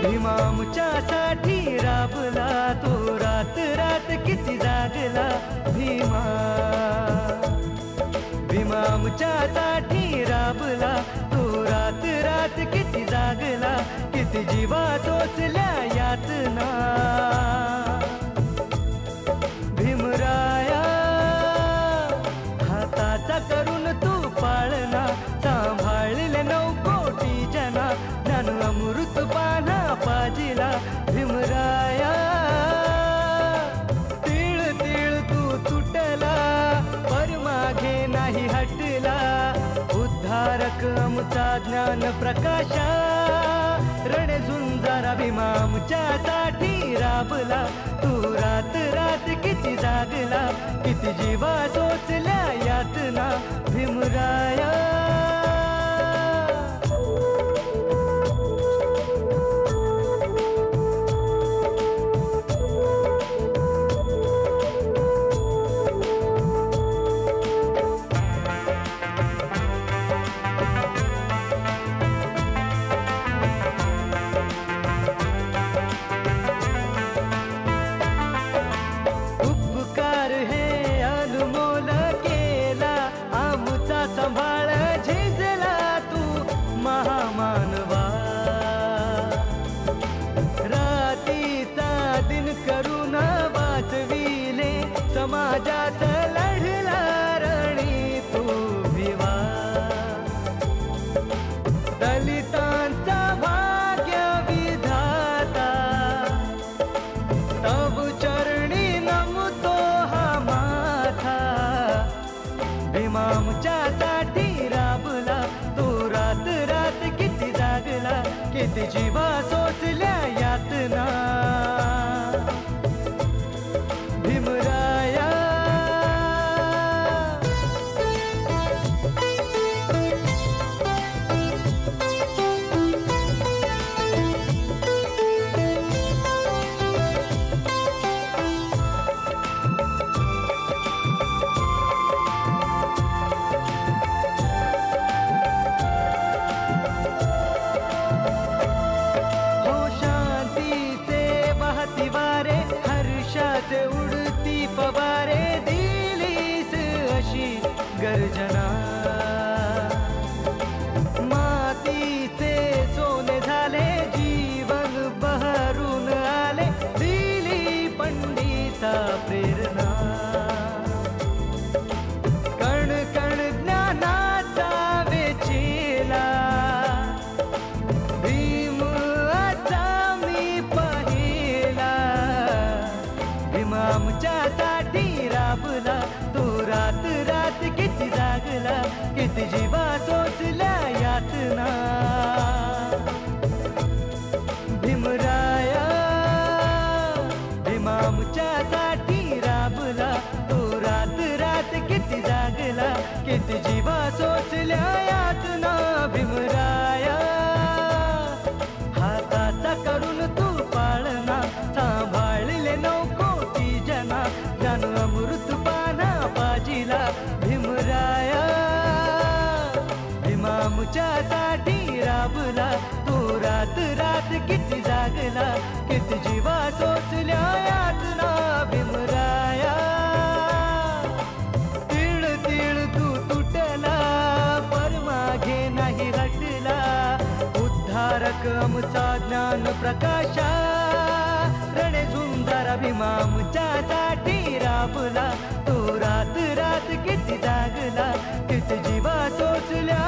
भीमा आमच्यासाठी राबला तो रात रात किती जागला भीमा भीमा आमच्यासाठी राबला तो रात रात किती जागला किती जीवा सोसल्या यातना भीमराया हाताचा करून तू पाळना सांभाळले 9 कोटी जना ज्ञान अमृत पाना पाजिला भीमराया तीळ तीळ तू तुटला पर मागे नाही हटला उद्धारक आमचा ज्ञान प्रकाशा रण झुंजारा भीमा आमच्यासाठी राबला तू रात रात किती जागला किती जीवा सोसल्या यातना भीमराया संभाळ झिजला तू महामानवा रातीचा दिन करून वाचविले समाजात लढला रणी तू भिवा दलितांचा भाग्य विधाता तव चरणी नमतो हा माथा भीमा आमच्यासाठी राबला तो रात रात किती जागला किती जीवा सोसल्या यातना भीमराया हर्षाचे उडती पवारे दिलीस अशी गर्जना मातीचे सोने झाले जीवन बहरून आले दिली पंडिता प्रेरणा कण कण ज्ञानाचा वेचेला भीम आता मी पाहिला भीमा आमच्यासाठी राबला तो रात रात किती जागला किती जीवा सोसल्या यातना भीमराया भीमा आमच्यासाठी राबला तो रात रात किती जागला किती जीवा सोसल्या यातना भीमराया हाताचा करून तू पाळना सांभाळले 9 कोटी जना ज्ञान अमृत पाना पाजिला भीमराया भीमा आमच्यासाठी राबला तो रात रात किती जागला किती जीवा सोसल्या यातना भीमराया तीळ तीळ तू तुटला पर मागे नाही हटला उद्धारक आमचा ज्ञान प्रकाशा रणे झुंजारा भीमा आमच्यासाठी राबला तो रात रात किती जागला किती जीवा सोसल्या